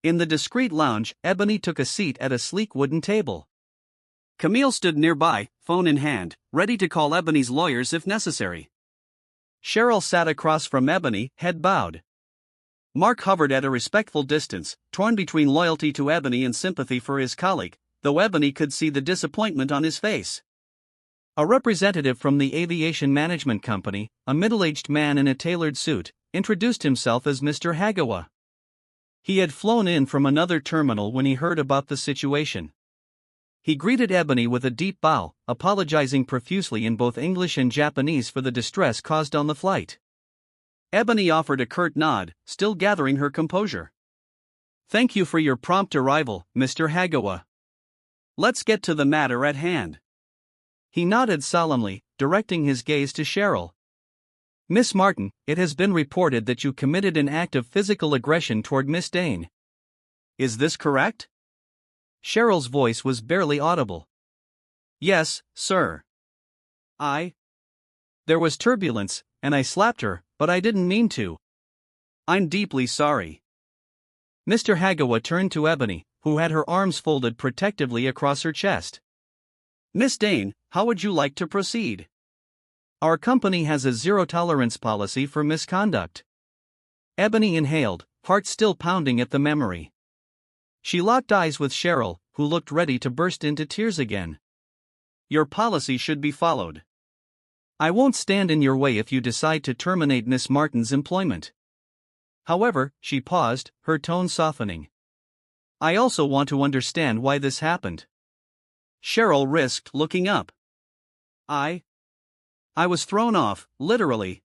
In the discreet lounge, Ebony took a seat at a sleek wooden table. Camille stood nearby, phone in hand, ready to call Ebony's lawyers if necessary. Cheryl sat across from Ebony, head bowed. Mark hovered at a respectful distance, torn between loyalty to Ebony and sympathy for his colleague, though Ebony could see the disappointment on his face. A representative from the aviation management company, a middle-aged man in a tailored suit, introduced himself as Mr. Hagawa. He had flown in from another terminal when he heard about the situation. He greeted Ebony with a deep bow, apologizing profusely in both English and Japanese for the distress caused on the flight. Ebony offered a curt nod, still gathering her composure. "Thank you for your prompt arrival, Mr. Hagawa. Let's get to the matter at hand." He nodded solemnly, directing his gaze to Cheryl. "Miss Martin, it has been reported that you committed an act of physical aggression toward Miss Dayne. Is this correct?" Cheryl's voice was barely audible. "Yes, sir. There was turbulence, and I slapped her, but I didn't mean to. I'm deeply sorry." Mr. Hagawa turned to Ebony, who had her arms folded protectively across her chest. "Miss Dayne, how would you like to proceed? Our company has a zero-tolerance policy for misconduct." Ebony inhaled, heart still pounding at the memory. She locked eyes with Cheryl, who looked ready to burst into tears again. "Your policy should be followed. I won't stand in your way if you decide to terminate Miss Martin's employment. However," she paused, her tone softening, "I also want to understand why this happened." Cheryl risked looking up. I was thrown off, literally.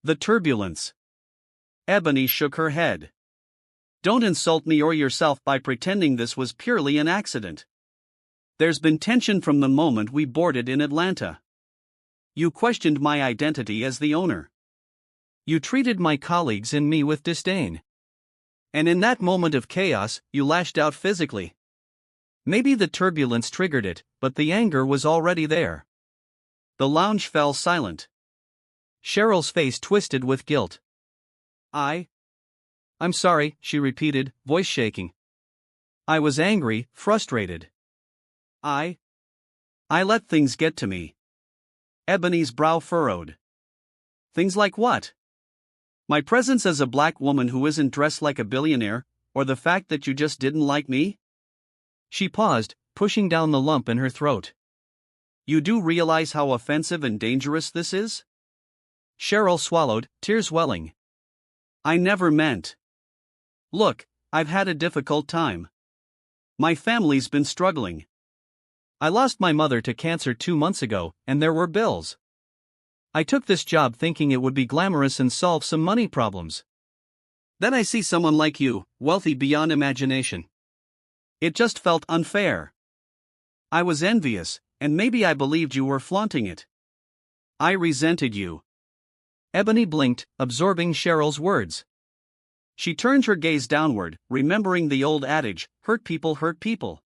The turbulence." Ebony shook her head. "Don't insult me or yourself by pretending this was purely an accident. There's been tension from the moment we boarded in Atlanta. You questioned my identity as the owner. You treated my colleagues and me with disdain. And in that moment of chaos, you lashed out physically. Maybe the turbulence triggered it, but the anger was already there. The lounge fell silent. Cheryl's face twisted with guilt. I'm sorry, she repeated, voice shaking. I was angry, frustrated. I let things get to me. Ebony's brow furrowed. Things like what? My presence as a black woman who isn't dressed like a billionaire, or the fact that you just didn't like me? She paused, pushing down the lump in her throat. You do realize how offensive and dangerous this is? Cheryl swallowed, tears welling. I never meant. Look, I've had a difficult time. My family's been struggling. I lost my mother to cancer 2 months ago, and there were bills. I took this job thinking it would be glamorous and solve some money problems. Then I see someone like you, wealthy beyond imagination. It just felt unfair. I was envious, and maybe I believed you were flaunting it. I resented you. Ebony blinked, absorbing Cheryl's words. She turned her gaze downward, remembering the old adage, hurt people hurt people.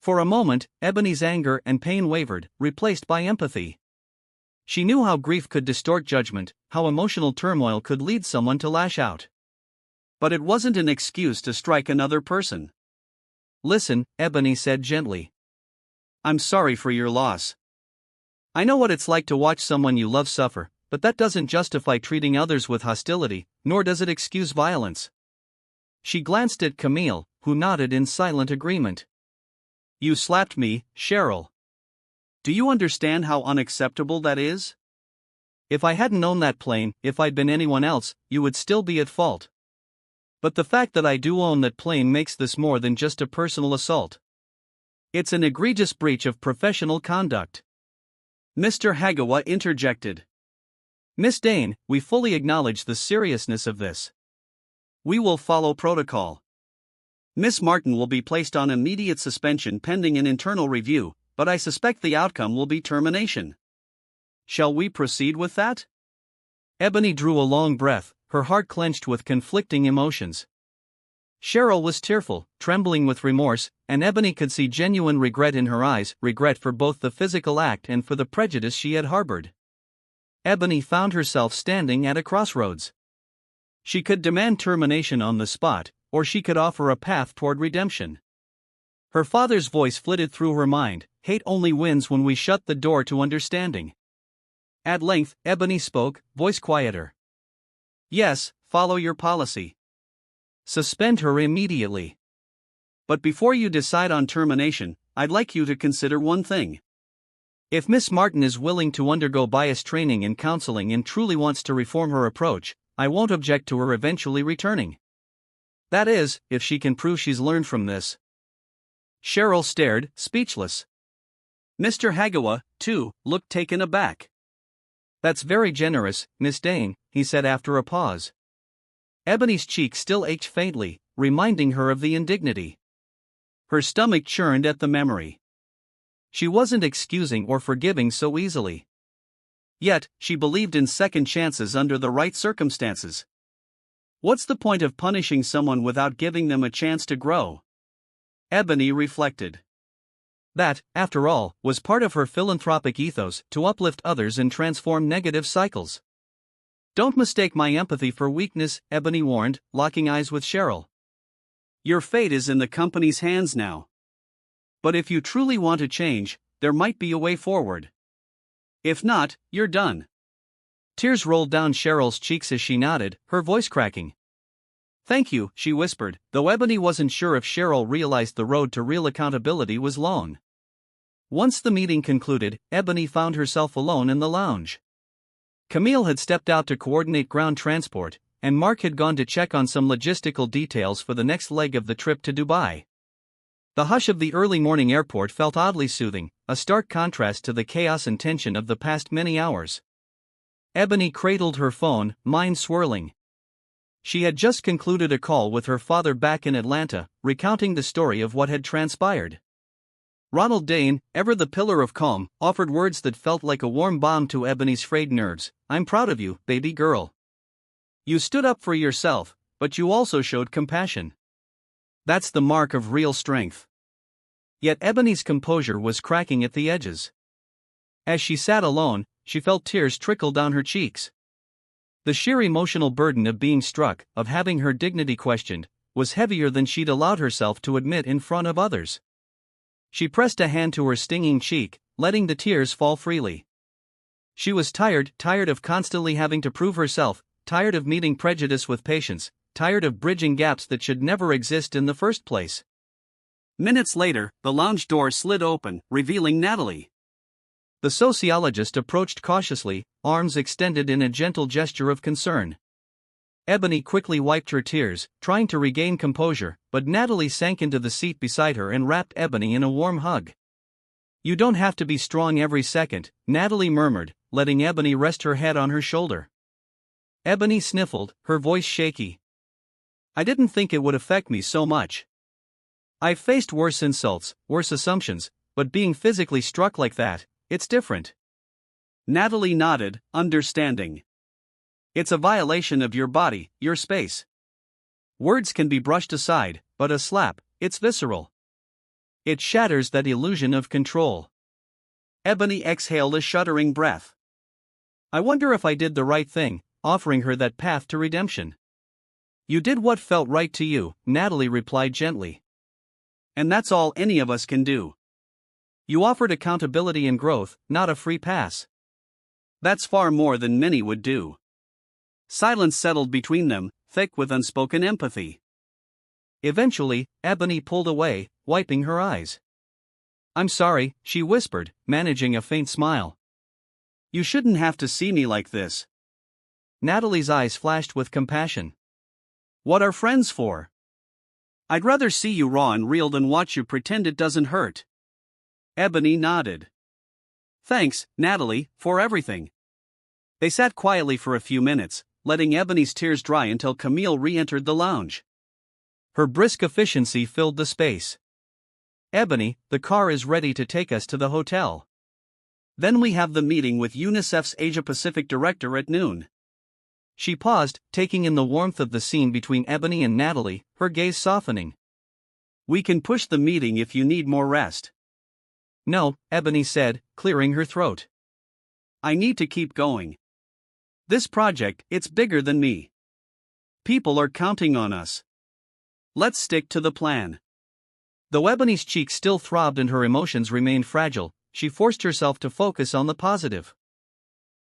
For a moment, Ebony's anger and pain wavered, replaced by empathy. She knew how grief could distort judgment, how emotional turmoil could lead someone to lash out. But it wasn't an excuse to strike another person. Listen, Ebony said gently. I'm sorry for your loss. I know what it's like to watch someone you love suffer, but that doesn't justify treating others with hostility, nor does it excuse violence. She glanced at Camille, who nodded in silent agreement. You slapped me, Cheryl. Do you understand how unacceptable that is? If I hadn't owned that plane, if I'd been anyone else, you would still be at fault. But the fact that I do own that plane makes this more than just a personal assault. It's an egregious breach of professional conduct. Mr. Hagawa interjected. Miss Dayne, we fully acknowledge the seriousness of this. We will follow protocol. Miss Martin will be placed on immediate suspension pending an internal review, but I suspect the outcome will be termination. Shall we proceed with that? Ebony drew a long breath, her heart clenched with conflicting emotions. Cheryl was tearful, trembling with remorse, and Ebony could see genuine regret in her eyes, regret for both the physical act and for the prejudice she had harbored. Ebony found herself standing at a crossroads. She could demand termination on the spot, or she could offer a path toward redemption. Her father's voice flitted through her mind, hate only wins when we shut the door to understanding. At length, Ebony spoke, voice quieter. Yes, follow your policy. Suspend her immediately. But before you decide on termination, I'd like you to consider one thing. If Miss Martin is willing to undergo bias training and counseling and truly wants to reform her approach, I won't object to her eventually returning. That is, if she can prove she's learned from this. Cheryl stared, speechless. Mr. Hagawa, too, looked taken aback. That's very generous, Miss Dayne, he said after a pause. Ebony's cheek still ached faintly, reminding her of the indignity. Her stomach churned at the memory. She wasn't excusing or forgiving so easily. Yet, she believed in second chances under the right circumstances. What's the point of punishing someone without giving them a chance to grow? Ebony reflected. That, after all, was part of her philanthropic ethos, to uplift others and transform negative cycles. Don't mistake my empathy for weakness, Ebony warned, locking eyes with Cheryl. Your fate is in the company's hands now. But if you truly want to change, there might be a way forward. If not, you're done. Tears rolled down Cheryl's cheeks as she nodded, her voice cracking. Thank you, she whispered, though Ebony wasn't sure if Cheryl realized the road to real accountability was long. Once the meeting concluded, Ebony found herself alone in the lounge. Camille had stepped out to coordinate ground transport, and Mark had gone to check on some logistical details for the next leg of the trip to Dubai. The hush of the early morning airport felt oddly soothing, a stark contrast to the chaos and tension of the past many hours. Ebony cradled her phone, mind swirling. She had just concluded a call with her father back in Atlanta, recounting the story of what had transpired. Ronald Dayne, ever the pillar of calm, offered words that felt like a warm balm to Ebony's frayed nerves. I'm proud of you, baby girl. You stood up for yourself, but you also showed compassion. That's the mark of real strength. Yet Ebony's composure was cracking at the edges. As she sat alone, she felt tears trickle down her cheeks. The sheer emotional burden of being struck, of having her dignity questioned, was heavier than she'd allowed herself to admit in front of others. She pressed a hand to her stinging cheek, letting the tears fall freely. She was tired of constantly having to prove herself, tired of meeting prejudice with patience, tired of bridging gaps that should never exist in the first place. Minutes later, the lounge door slid open, revealing Natalie. The sociologist approached cautiously, arms extended in a gentle gesture of concern. Ebony quickly wiped her tears, trying to regain composure, but Natalie sank into the seat beside her and wrapped Ebony in a warm hug. "You don't have to be strong every second," Natalie murmured, letting Ebony rest her head on her shoulder. Ebony sniffled, her voice shaky. "I didn't think it would affect me so much. I've faced worse insults, worse assumptions, but being physically struck like that, it's different." Natalie nodded, understanding. "It's a violation of your body, your space. Words can be brushed aside, but a slap, it's visceral. It shatters that illusion of control." Ebony exhaled a shuddering breath. "I wonder if I did the right thing, offering her that path to redemption." "You did what felt right to you," Natalie replied gently. "And that's all any of us can do. You offered accountability and growth, not a free pass. That's far more than many would do." Silence settled between them, thick with unspoken empathy. Eventually, Ebony pulled away, wiping her eyes. "I'm sorry," she whispered, managing a faint smile. "You shouldn't have to see me like this." Natalie's eyes flashed with compassion. "What are friends for? I'd rather see you raw and real than watch you pretend it doesn't hurt." Ebony nodded. "Thanks, Natalie, for everything." They sat quietly for a few minutes, letting Ebony's tears dry until Camille re-entered the lounge. Her brisk efficiency filled the space. "Ebony, the car is ready to take us to the hotel. Then we have the meeting with UNICEF's Asia-Pacific director at noon." She paused, taking in the warmth of the scene between Ebony and Natalie, her gaze softening. "We can push the meeting if you need more rest." "No," Ebony said, clearing her throat. "I need to keep going. This project, it's bigger than me. People are counting on us. Let's stick to the plan." Though Ebony's cheeks still throbbed and her emotions remained fragile, she forced herself to focus on the positive.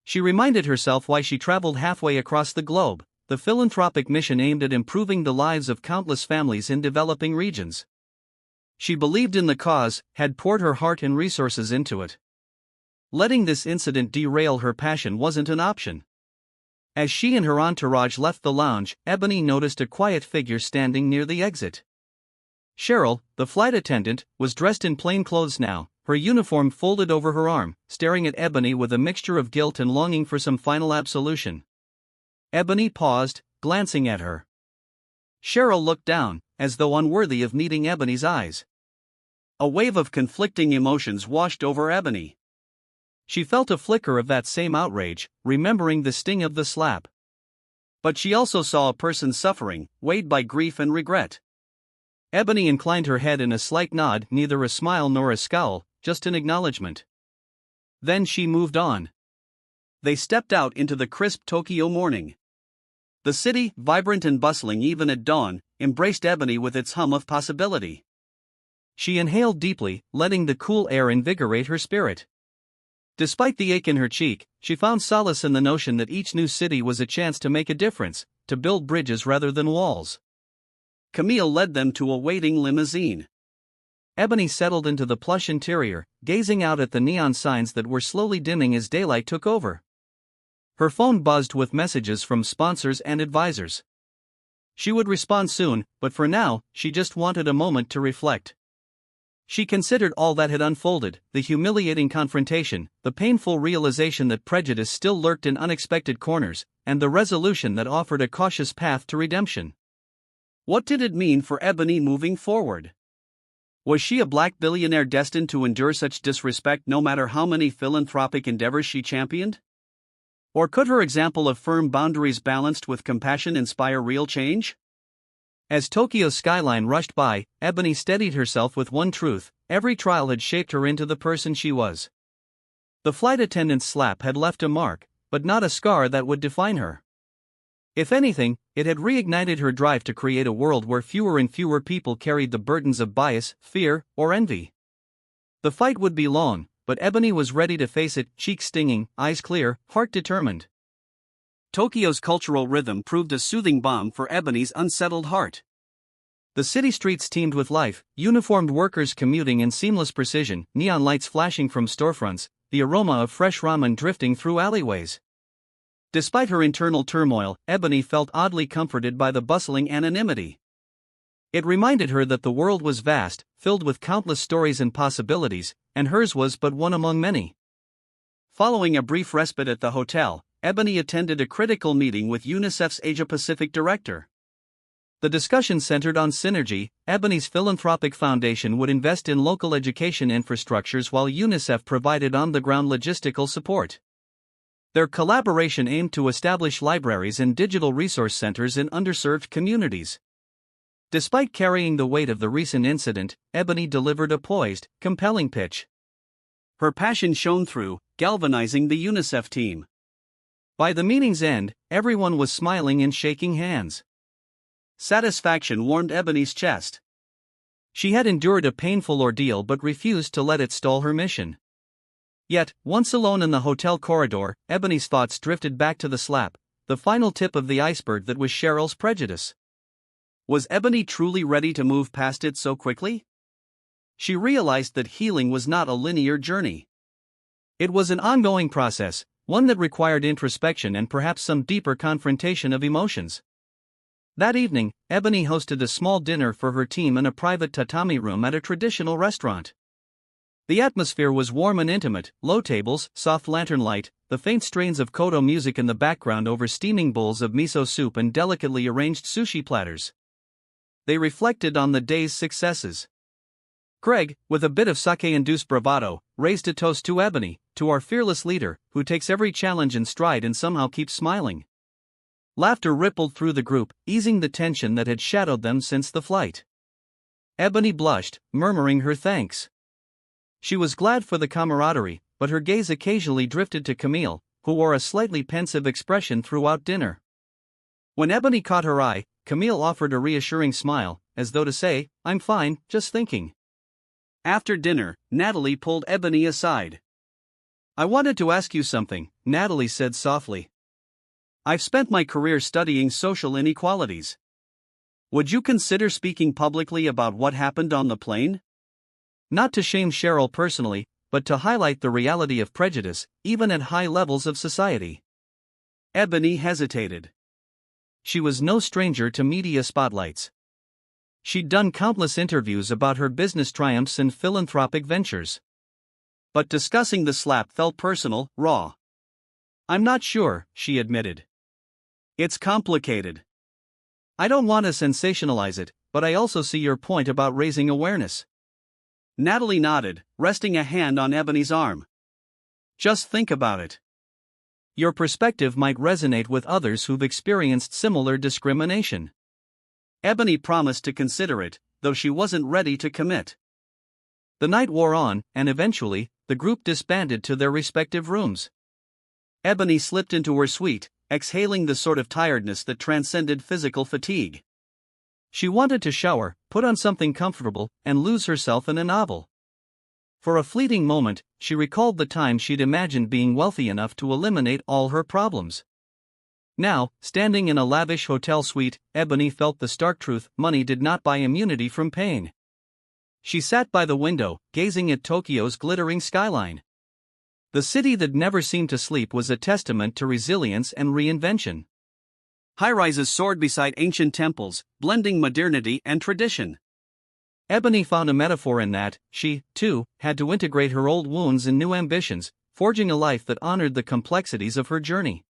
She reminded herself why she traveled halfway across the globe, the philanthropic mission aimed at improving the lives of countless families in developing regions. She believed in the cause, had poured her heart and resources into it. Letting this incident derail her passion wasn't an option. As she and her entourage left the lounge, Ebony noticed a quiet figure standing near the exit. Cheryl, the flight attendant, was dressed in plain clothes now, her uniform folded over her arm, staring at Ebony with a mixture of guilt and longing for some final absolution. Ebony paused, glancing at her. Cheryl looked down, as though unworthy of meeting Ebony's eyes. A wave of conflicting emotions washed over Ebony. She felt a flicker of that same outrage, remembering the sting of the slap. But she also saw a person suffering, weighed by grief and regret. Ebony inclined her head in a slight nod, neither a smile nor a scowl, just an acknowledgement. Then she moved on. They stepped out into the crisp Tokyo morning. The city, vibrant and bustling even at dawn, embraced Ebony with its hum of possibility. She inhaled deeply, letting the cool air invigorate her spirit. Despite the ache in her cheek, she found solace in the notion that each new city was a chance to make a difference, to build bridges rather than walls. Camille led them to a waiting limousine. Ebony settled into the plush interior, gazing out at the neon signs that were slowly dimming as daylight took over. Her phone buzzed with messages from sponsors and advisors. She would respond soon, but for now, she just wanted a moment to reflect. She considered all that had unfolded, the humiliating confrontation, the painful realization that prejudice still lurked in unexpected corners, and the resolution that offered a cautious path to redemption. What did it mean for Ebony moving forward? Was she a black billionaire destined to endure such disrespect no matter how many philanthropic endeavors she championed? Or could her example of firm boundaries balanced with compassion inspire real change? As Tokyo's skyline rushed by, Ebony steadied herself with one truth: every trial had shaped her into the person she was. The flight attendant's slap had left a mark, but not a scar that would define her. If anything, it had reignited her drive to create a world where fewer and fewer people carried the burdens of bias, fear, or envy. The fight would be long, but Ebony was ready to face it, cheeks stinging, eyes clear, heart determined. Tokyo's cultural rhythm proved a soothing balm for Ebony's unsettled heart. The city streets teemed with life, uniformed workers commuting in seamless precision, neon lights flashing from storefronts, the aroma of fresh ramen drifting through alleyways. Despite her internal turmoil, Ebony felt oddly comforted by the bustling anonymity. It reminded her that the world was vast, filled with countless stories and possibilities, and hers was but one among many. Following a brief respite at the hotel, Ebony attended a critical meeting with UNICEF's Asia-Pacific director. The discussion centered on synergy. Ebony's philanthropic foundation would invest in local education infrastructures while UNICEF provided on-the-ground logistical support. Their collaboration aimed to establish libraries and digital resource centers in underserved communities. Despite carrying the weight of the recent incident, Ebony delivered a poised, compelling pitch. Her passion shone through, galvanizing the UNICEF team. By the meeting's end, everyone was smiling and shaking hands. Satisfaction warmed Ebony's chest. She had endured a painful ordeal but refused to let it stall her mission. Yet, once alone in the hotel corridor, Ebony's thoughts drifted back to the slap, the final tip of the iceberg that was Cheryl's prejudice. Was Ebony truly ready to move past it so quickly? She realized that healing was not a linear journey. It was an ongoing process, one that required introspection and perhaps some deeper confrontation of emotions. That evening, Ebony hosted a small dinner for her team in a private tatami room at a traditional restaurant. The atmosphere was warm and intimate, low tables, soft lantern light, the faint strains of koto music in the background over steaming bowls of miso soup and delicately arranged sushi platters. They reflected on the day's successes. Craig, with a bit of sake-induced bravado, raised a toast to Ebony, to our fearless leader, who takes every challenge in stride and somehow keeps smiling. Laughter rippled through the group, easing the tension that had shadowed them since the flight. Ebony blushed, murmuring her thanks. She was glad for the camaraderie, but her gaze occasionally drifted to Camille, who wore a slightly pensive expression throughout dinner. When Ebony caught her eye, Camille offered a reassuring smile, as though to say, "I'm fine, just thinking." After dinner, Natalie pulled Ebony aside. "I wanted to ask you something," Natalie said softly. "I've spent my career studying social inequalities. Would you consider speaking publicly about what happened on the plane? Not to shame Cheryl personally, but to highlight the reality of prejudice, even at high levels of society." Ebony hesitated. She was no stranger to media spotlights. She'd done countless interviews about her business triumphs and philanthropic ventures. But discussing the slap felt personal, raw. "I'm not sure," she admitted. "It's complicated. I don't want to sensationalize it, but I also see your point about raising awareness." Natalie nodded, resting a hand on Ebony's arm. "Just think about it. Your perspective might resonate with others who've experienced similar discrimination." Ebony promised to consider it, though she wasn't ready to commit. The night wore on, and eventually, the group disbanded to their respective rooms. Ebony slipped into her suite, exhaling the sort of tiredness that transcended physical fatigue. She wanted to shower, put on something comfortable, and lose herself in a novel. For a fleeting moment, she recalled the time she'd imagined being wealthy enough to eliminate all her problems. Now, standing in a lavish hotel suite, Ebony felt the stark truth: money did not buy immunity from pain. She sat by the window, gazing at Tokyo's glittering skyline. The city that never seemed to sleep was a testament to resilience and reinvention. High-rises soared beside ancient temples, blending modernity and tradition. Ebony found a metaphor in that she, too, had to integrate her old wounds and new ambitions, forging a life that honored the complexities of her journey.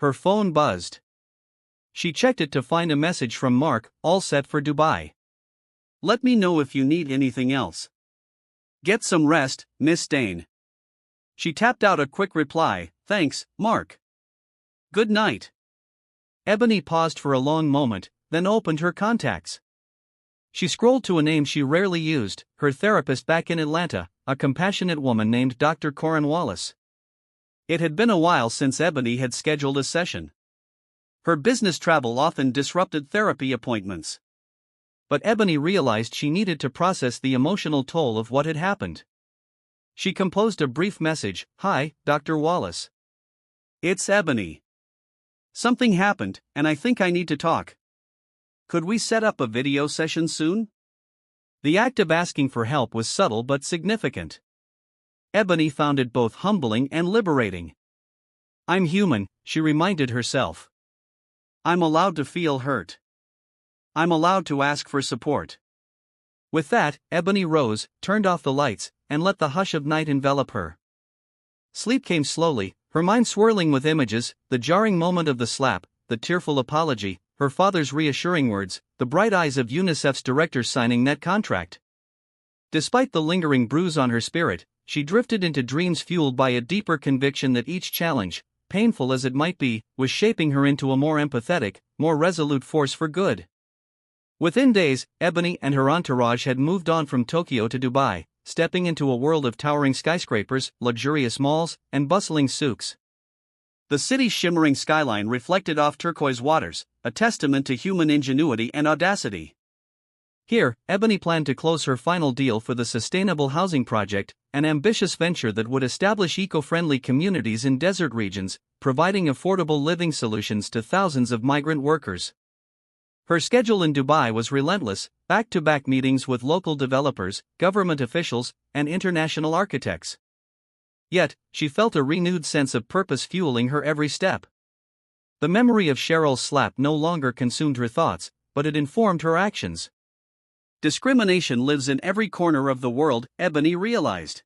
Her phone buzzed. She checked it to find a message from Mark, all set for Dubai. "Let me know if you need anything else. Get some rest, Miss Dayne." She tapped out a quick reply, "Thanks, Mark." Good night. Ebony paused for a long moment, then opened her contacts. She scrolled to a name she rarely used, her therapist back in Atlanta, a compassionate woman named Dr. Corinne Wallace. It had been a while since Ebony had scheduled a session. Her business travel often disrupted therapy appointments. But Ebony realized she needed to process the emotional toll of what had happened. She composed a brief message. "Hi, Dr. Wallace. It's Ebony. Something happened, and I think I need to talk. Could we set up a video session soon?" The act of asking for help was subtle but significant. Ebony found it both humbling and liberating. "I'm human," she reminded herself. "I'm allowed to feel hurt. I'm allowed to ask for support." With that, Ebony rose, turned off the lights, and let the hush of night envelop her. Sleep came slowly, her mind swirling with images, the jarring moment of the slap, the tearful apology, her father's reassuring words, the bright eyes of UNICEF's director signing that contract. Despite the lingering bruise on her spirit, she drifted into dreams fueled by a deeper conviction that each challenge, painful as it might be, was shaping her into a more empathetic, more resolute force for good. Within days, Ebony and her entourage had moved on from Tokyo to Dubai, stepping into a world of towering skyscrapers, luxurious malls, and bustling souks. The city's shimmering skyline reflected off turquoise waters, a testament to human ingenuity and audacity. Here, Ebony planned to close her final deal for the sustainable housing project, an ambitious venture that would establish eco-friendly communities in desert regions, providing affordable living solutions to thousands of migrant workers. Her schedule in Dubai was relentless, back-to-back meetings with local developers, government officials, and international architects. Yet, she felt a renewed sense of purpose fueling her every step. The memory of Cheryl's slap no longer consumed her thoughts, but it informed her actions. Discrimination lives in every corner of the world, Ebony realized.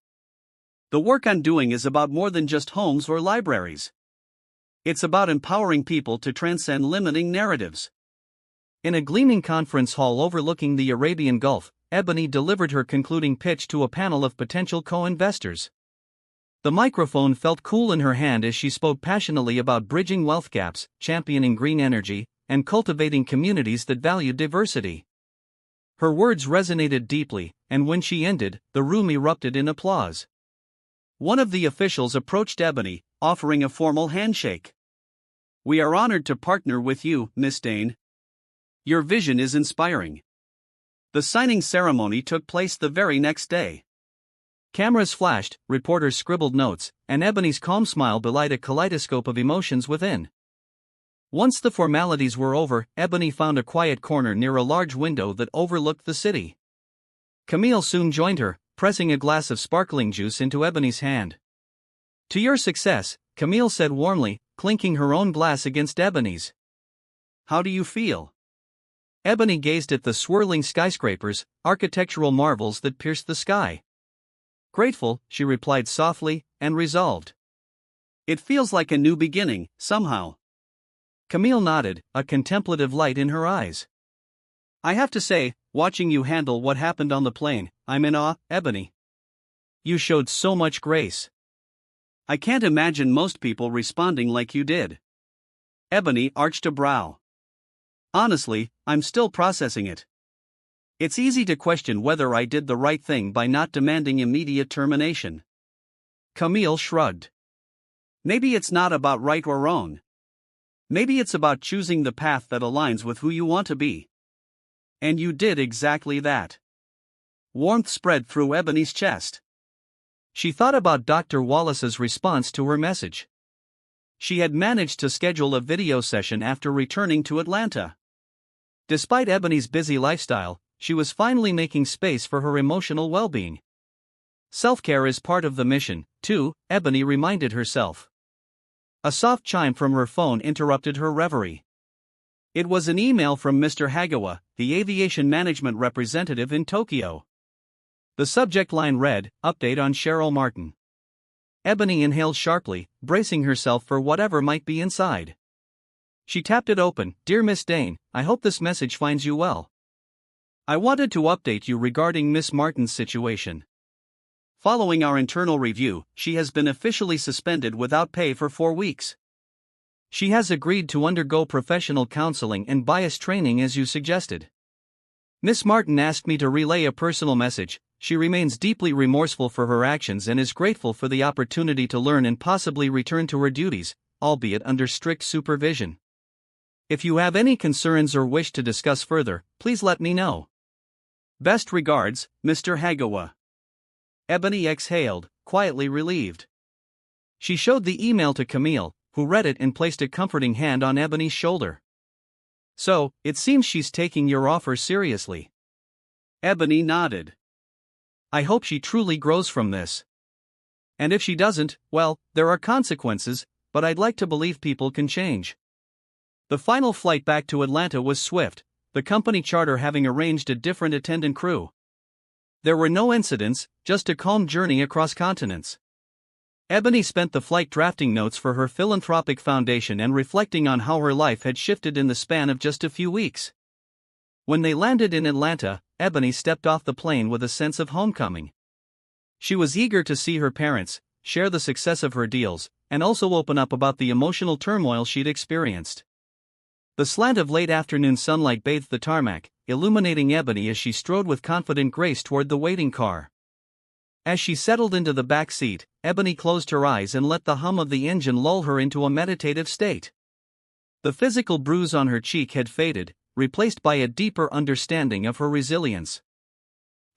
The work I'm doing is about more than just homes or libraries. It's about empowering people to transcend limiting narratives. In a gleaming conference hall overlooking the Arabian Gulf, Ebony delivered her concluding pitch to a panel of potential co-investors. The microphone felt cool in her hand as she spoke passionately about bridging wealth gaps, championing green energy, and cultivating communities that value diversity. Her words resonated deeply, and when she ended, the room erupted in applause. One of the officials approached Ebony, offering a formal handshake. "We are honored to partner with you, Miss Dayne. Your vision is inspiring." The signing ceremony took place the very next day. Cameras flashed, reporters scribbled notes, and Ebony's calm smile belied a kaleidoscope of emotions within. Once the formalities were over, Ebony found a quiet corner near a large window that overlooked the city. Camille soon joined her, pressing a glass of sparkling juice into Ebony's hand. "To your success," Camille said warmly, clinking her own glass against Ebony's. "How do you feel?" Ebony gazed at the swirling skyscrapers, architectural marvels that pierced the sky. "Grateful," she replied softly, "and resolved. It feels like a new beginning, somehow." Camille nodded, a contemplative light in her eyes. "I have to say, watching you handle what happened on the plane, I'm in awe, Ebony. You showed so much grace. I can't imagine most people responding like you did." Ebony arched a brow. "Honestly, I'm still processing it. It's easy to question whether I did the right thing by not demanding immediate termination." Camille shrugged. "Maybe it's not about right or wrong. Maybe it's about choosing the path that aligns with who you want to be. And you did exactly that." Warmth spread through Ebony's chest. She thought about Dr. Wallace's response to her message. She had managed to schedule a video session after returning to Atlanta. Despite Ebony's busy lifestyle, she was finally making space for her emotional well-being. Self-care is part of the mission, too, Ebony reminded herself. A soft chime from her phone interrupted her reverie. It was an email from Mr. Hagawa, the aviation management representative in Tokyo. The subject line read, "Update on Cheryl Martin." Ebony inhaled sharply, bracing herself for whatever might be inside. She tapped it open. "Dear Miss Dayne, I hope this message finds you well. I wanted to update you regarding Miss Martin's situation. Following our internal review, she has been officially suspended without pay for 4 weeks. She has agreed to undergo professional counseling and bias training as you suggested. Miss Martin asked me to relay a personal message. She remains deeply remorseful for her actions and is grateful for the opportunity to learn and possibly return to her duties, albeit under strict supervision. If you have any concerns or wish to discuss further, please let me know. Best regards, Mr. Hagawa. Ebony exhaled, quietly relieved. She showed the email to Camille, who read it and placed a comforting hand on Ebony's shoulder. So, it seems she's taking your offer seriously. Ebony nodded. I hope she truly grows from this. And if she doesn't, well, there are consequences, but I'd like to believe people can change. The final flight back to Atlanta was swift, the company charter having arranged a different attendant crew. There were no incidents, just a calm journey across continents. Ebony spent the flight drafting notes for her philanthropic foundation and reflecting on how her life had shifted in the span of just a few weeks. When they landed in Atlanta, Ebony stepped off the plane with a sense of homecoming. She was eager to see her parents, share the success of her deals, and also open up about the emotional turmoil she'd experienced. The slant of late afternoon sunlight bathed the tarmac, illuminating Ebony as she strode with confident grace toward the waiting car. As she settled into the back seat, Ebony closed her eyes and let the hum of the engine lull her into a meditative state. The physical bruise on her cheek had faded, replaced by a deeper understanding of her resilience.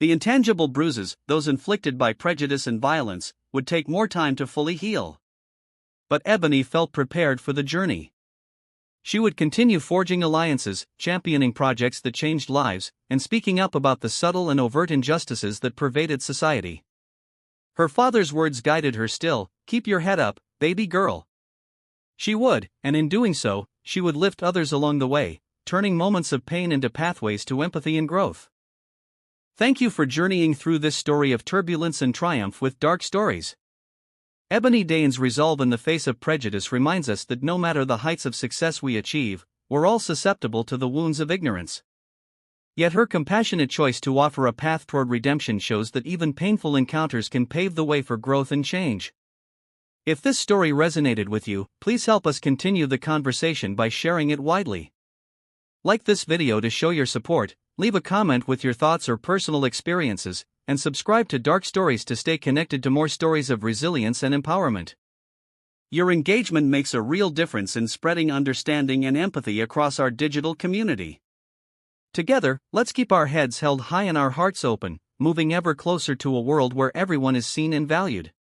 The intangible bruises, those inflicted by prejudice and violence, would take more time to fully heal. But Ebony felt prepared for the journey. She would continue forging alliances, championing projects that changed lives, and speaking up about the subtle and overt injustices that pervaded society. Her father's words guided her still, "Keep your head up, baby girl." She would, and in doing so, she would lift others along the way, turning moments of pain into pathways to empathy and growth. Thank you for journeying through this story of turbulence and triumph with Dark Stories. Ebony Dayne's resolve in the face of prejudice reminds us that no matter the heights of success we achieve, we're all susceptible to the wounds of ignorance. Yet her compassionate choice to offer a path toward redemption shows that even painful encounters can pave the way for growth and change. If this story resonated with you, please help us continue the conversation by sharing it widely. Like this video to show your support, leave a comment with your thoughts or personal experiences, and subscribe to Dark Stories to stay connected to more stories of resilience and empowerment. Your engagement makes a real difference in spreading understanding and empathy across our digital community. Together, let's keep our heads held high and our hearts open, moving ever closer to a world where everyone is seen and valued.